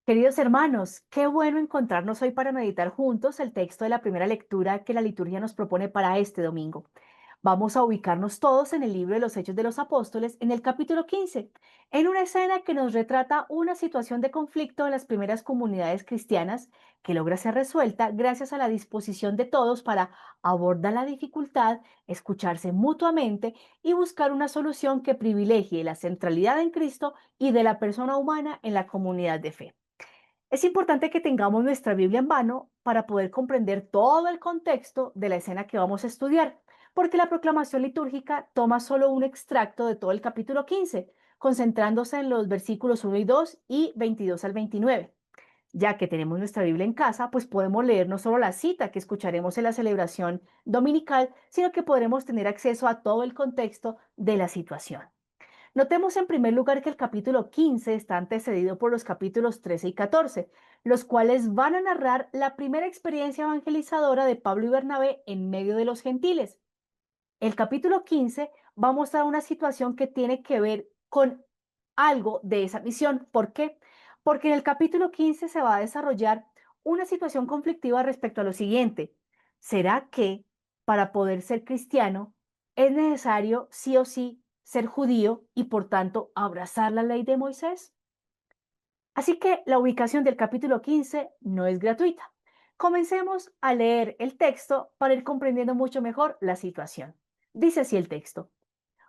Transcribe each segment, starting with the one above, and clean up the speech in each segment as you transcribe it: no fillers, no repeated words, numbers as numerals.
Queridos hermanos, qué bueno encontrarnos hoy para meditar juntos el texto de la primera lectura que la liturgia nos propone para este domingo. Vamos a ubicarnos todos en el libro de los Hechos de los Apóstoles, en el capítulo 15, en una escena que nos retrata una situación de conflicto en las primeras comunidades cristianas que logra ser resuelta gracias a la disposición de todos para abordar la dificultad, escucharse mutuamente y buscar una solución que privilegie la centralidad en Cristo y de la persona humana en la comunidad de fe. Es importante que tengamos nuestra Biblia en mano para poder comprender todo el contexto de la escena que vamos a estudiar, porque la proclamación litúrgica toma solo un extracto de todo el capítulo 15, concentrándose en los versículos 1 y 2 y 22 al 29. Ya que tenemos nuestra Biblia en casa, pues podemos leer no solo la cita que escucharemos en la celebración dominical, sino que podremos tener acceso a todo el contexto de la situación. Notemos en primer lugar que el capítulo 15 está antecedido por los capítulos 13 y 14, los cuales van a narrar la primera experiencia evangelizadora de Pablo y Bernabé en medio de los gentiles. El capítulo 15 va a mostrar una situación que tiene que ver con algo de esa misión. ¿Por qué? Porque en el capítulo 15 se va a desarrollar una situación conflictiva respecto a lo siguiente. ¿Será que para poder ser cristiano es necesario sí o sí ser judío y por tanto abrazar la ley de Moisés? Así que la ubicación del capítulo 15 no es gratuita. Comencemos a leer el texto para ir comprendiendo mucho mejor la situación. Dice así el texto.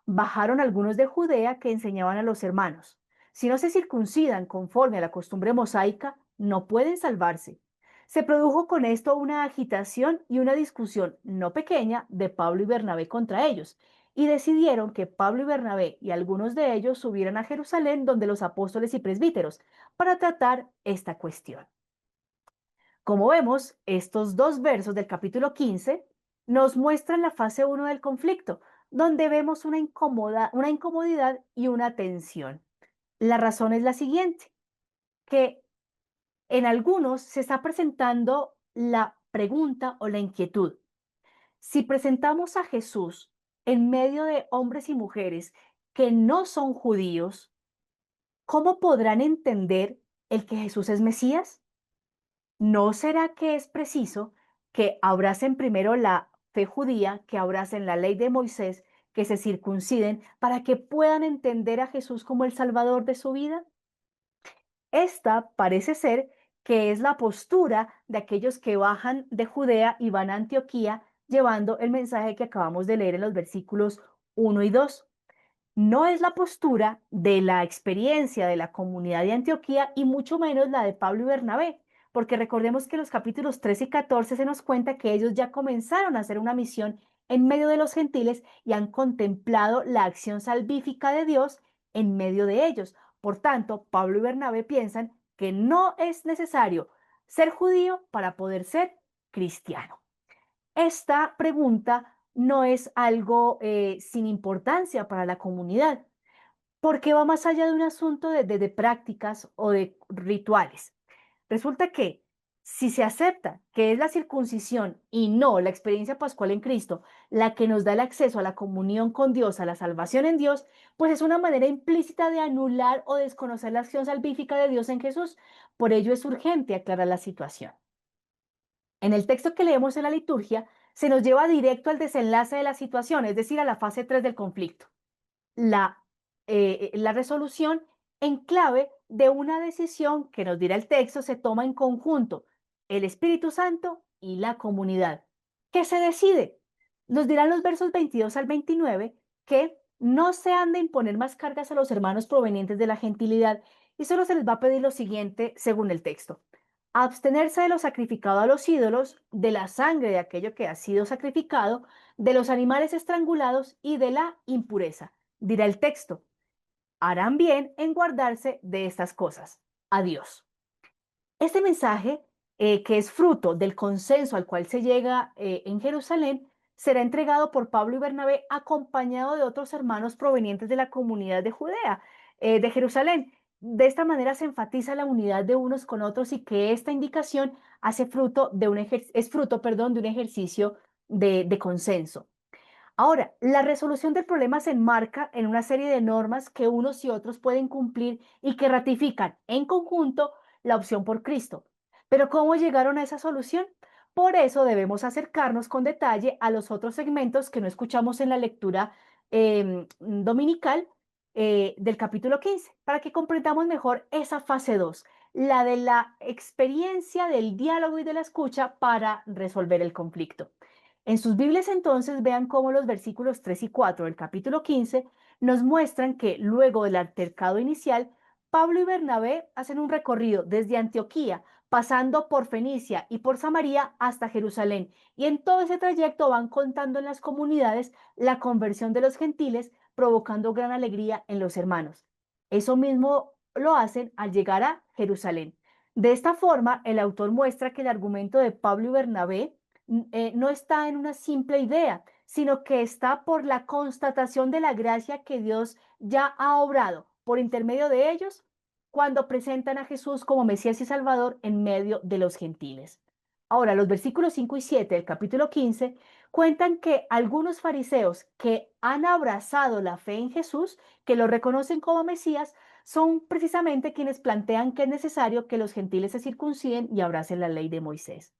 Bajaron algunos de Judea que enseñaban a los hermanos: si no se circuncidan conforme a la costumbre mosaica, no pueden salvarse. Se produjo con esto una agitación y una discusión no pequeña de Pablo y Bernabé contra ellos, y decidieron que Pablo y Bernabé y algunos de ellos subieran a Jerusalén donde los apóstoles y presbíteros para tratar esta cuestión. Como vemos, estos dos versos del capítulo 15 nos muestran la fase uno del conflicto, donde vemos una incomodidad y una tensión. La razón es la siguiente, que en algunos se está presentando la pregunta o la inquietud. Si presentamos a Jesús en medio de hombres y mujeres que no son judíos, ¿cómo podrán entender el que Jesús es Mesías? ¿No será que es preciso que abracen primero la fe judía, que abracen la ley de Moisés, que se circunciden para que puedan entender a Jesús como el Salvador de su vida? Esta parece ser que es la postura de aquellos que bajan de Judea y van a Antioquía llevando el mensaje que acabamos de leer en los versículos 1 y 2. No es la postura de la experiencia de la comunidad de Antioquía y mucho menos la de Pablo y Bernabé, porque recordemos que en los capítulos 13 y 14 se nos cuenta que ellos ya comenzaron a hacer una misión en medio de los gentiles y han contemplado la acción salvífica de Dios en medio de ellos. Por tanto, Pablo y Bernabé piensan que no es necesario ser judío para poder ser cristiano. Esta pregunta no es algo sin importancia para la comunidad, porque va más allá de un asunto de prácticas o de rituales. Resulta que si se acepta que es la circuncisión y no la experiencia pascual en Cristo la que nos da el acceso a la comunión con Dios, a la salvación en Dios, pues es una manera implícita de anular o desconocer la acción salvífica de Dios en Jesús. Por ello es urgente aclarar la situación. En el texto que leemos en la liturgia, se nos lleva directo al desenlace de la situación, es decir, a la fase 3 del conflicto. La, la resolución en clave de una decisión que nos dirá el texto se toma en conjunto, el Espíritu Santo y la comunidad. ¿Qué se decide? Nos dirán los versos 22 al 29 que no se han de imponer más cargas a los hermanos provenientes de la gentilidad y solo se les va a pedir lo siguiente según el texto: abstenerse de lo sacrificado a los ídolos, de la sangre de aquello que ha sido sacrificado, de los animales estrangulados y de la impureza. Dirá el texto: harán bien en guardarse de estas cosas. Adiós. Este mensaje, que es fruto del consenso al cual se llega en Jerusalén, será entregado por Pablo y Bernabé acompañado de otros hermanos provenientes de la comunidad de Judea, de Jerusalén. De esta manera se enfatiza la unidad de unos con otros y que esta indicación hace fruto de es fruto, perdón, de un ejercicio de consenso. Ahora, la resolución del problema se enmarca en una serie de normas que unos y otros pueden cumplir y que ratifican en conjunto la opción por Cristo. Pero ¿cómo llegaron a esa solución? Por eso debemos acercarnos con detalle a los otros segmentos que no escuchamos en la lectura dominical del capítulo 15, para que comprendamos mejor esa fase 2, la de la experiencia del diálogo y de la escucha para resolver el conflicto. En sus Biblias entonces vean cómo los versículos 3 y 4 del capítulo 15 nos muestran que luego del altercado inicial, Pablo y Bernabé hacen un recorrido desde Antioquía, pasando por Fenicia y por Samaria hasta Jerusalén, y en todo ese trayecto van contando en las comunidades la conversión de los gentiles, provocando gran alegría en los hermanos. Eso mismo lo hacen al llegar a Jerusalén. De esta forma, el autor muestra que el argumento de Pablo y Bernabé no está en una simple idea, sino que está por la constatación de la gracia que Dios ya ha obrado por intermedio de ellos cuando presentan a Jesús como Mesías y Salvador en medio de los gentiles. Ahora, los versículos 5 y 7 del capítulo 15 cuentan que algunos fariseos que han abrazado la fe en Jesús, que lo reconocen como Mesías, son precisamente quienes plantean que es necesario que los gentiles se circunciden y abracen la ley de Moisés.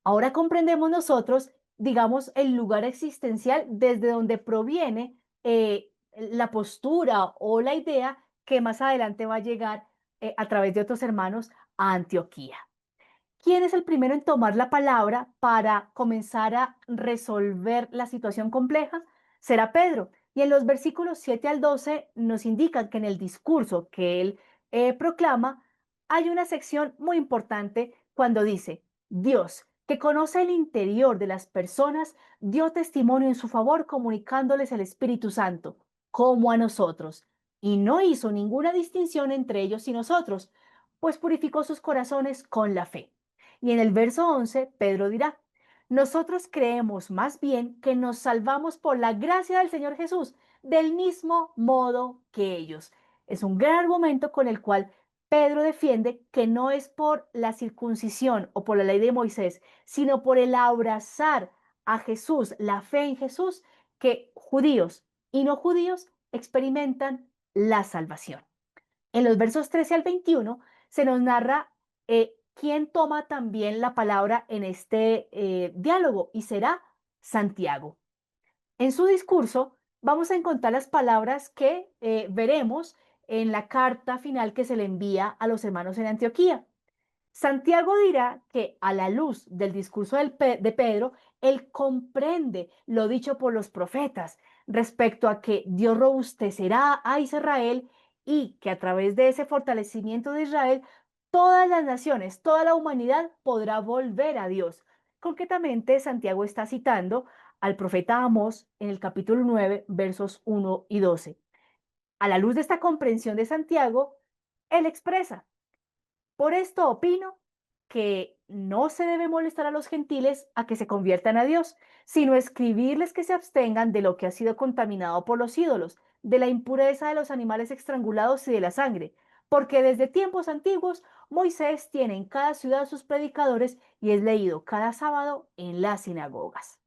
Ahora comprendemos nosotros, digamos, el lugar existencial desde donde proviene la postura o la idea que más adelante va a llegar a través de otros hermanos a Antioquía. ¿Quién es el primero en tomar la palabra para comenzar a resolver la situación compleja? Será Pedro. Y en los versículos 7 al 12 nos indican que en el discurso que él proclama hay una sección muy importante cuando dice, Dios, que conoce el interior de las personas, dio testimonio en su favor comunicándoles el Espíritu Santo, como a nosotros, y no hizo ninguna distinción entre ellos y nosotros, pues purificó sus corazones con la fe. Y en el verso 11, Pedro dirá, nosotros creemos más bien que nos salvamos por la gracia del Señor Jesús, del mismo modo que ellos. Es un gran argumento con el cual Pedro defiende que no es por la circuncisión o por la ley de Moisés, sino por el abrazar a Jesús, la fe en Jesús, que judíos y no judíos experimentan la salvación. En los versos 13 al 21 se nos narra quién toma también la palabra en este diálogo y será Santiago. En su discurso vamos a encontrar las palabras que veremos en la carta final que se le envía a los hermanos en Antioquía. Santiago dirá que a la luz del discurso de Pedro, él comprende lo dicho por los profetas respecto a que Dios robustecerá a Israel y que a través de ese fortalecimiento de Israel, todas las naciones, toda la humanidad podrá volver a Dios. Concretamente, Santiago está citando al profeta Amós en el capítulo 9, versos 1 y 12. A la luz de esta comprensión de Santiago, él expresa, por esto opino que no se debe molestar a los gentiles a que se conviertan a Dios, sino escribirles que se abstengan de lo que ha sido contaminado por los ídolos, de la impureza de los animales estrangulados y de la sangre, porque desde tiempos antiguos Moisés tiene en cada ciudad sus predicadores y es leído cada sábado en las sinagogas.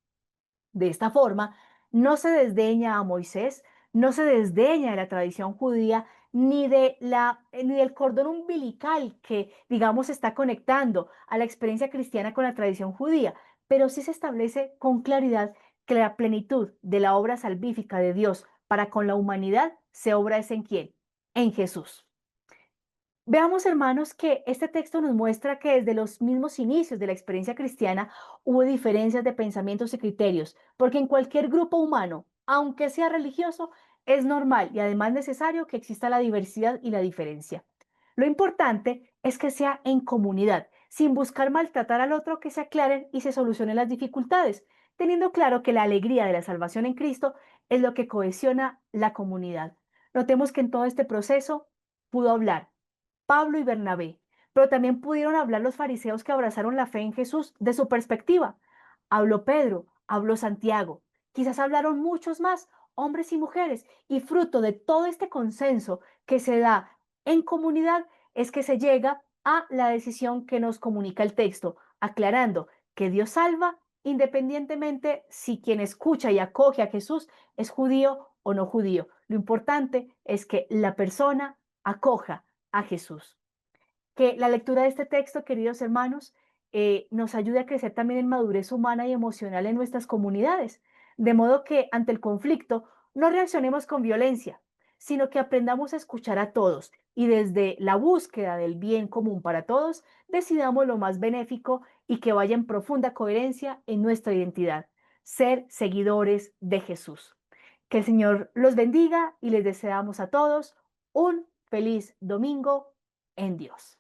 De esta forma, no se desdeña a Moisés, no se desdeña de la tradición judía, ni del cordón umbilical que, digamos, está conectando a la experiencia cristiana con la tradición judía, pero sí se establece con claridad que la plenitud de la obra salvífica de Dios para con la humanidad se obra es en quién, en Jesús. Veamos, hermanos, que este texto nos muestra que desde los mismos inicios de la experiencia cristiana hubo diferencias de pensamientos y criterios, porque en cualquier grupo humano, aunque sea religioso, es normal y además necesario que exista la diversidad y la diferencia. Lo importante es que sea en comunidad, sin buscar maltratar al otro, que se aclaren y se solucionen las dificultades, teniendo claro que la alegría de la salvación en Cristo es lo que cohesiona la comunidad. Notemos que en todo este proceso pudo hablar Pablo y Bernabé, pero también pudieron hablar los fariseos que abrazaron la fe en Jesús de su perspectiva. Habló Pedro, habló Santiago, quizás hablaron muchos más, hombres y mujeres, y fruto de todo este consenso que se da en comunidad es que se llega a la decisión que nos comunica el texto, aclarando que Dios salva independientemente si quien escucha y acoge a Jesús es judío o no judío. Lo importante es que la persona acoja a Jesús. Que la lectura de este texto, queridos hermanos, nos ayude a crecer también en madurez humana y emocional en nuestras comunidades, de modo que ante el conflicto no reaccionemos con violencia, sino que aprendamos a escuchar a todos y desde la búsqueda del bien común para todos, decidamos lo más benéfico y que vaya en profunda coherencia en nuestra identidad, ser seguidores de Jesús. Que el Señor los bendiga y les deseamos a todos un feliz domingo en Dios.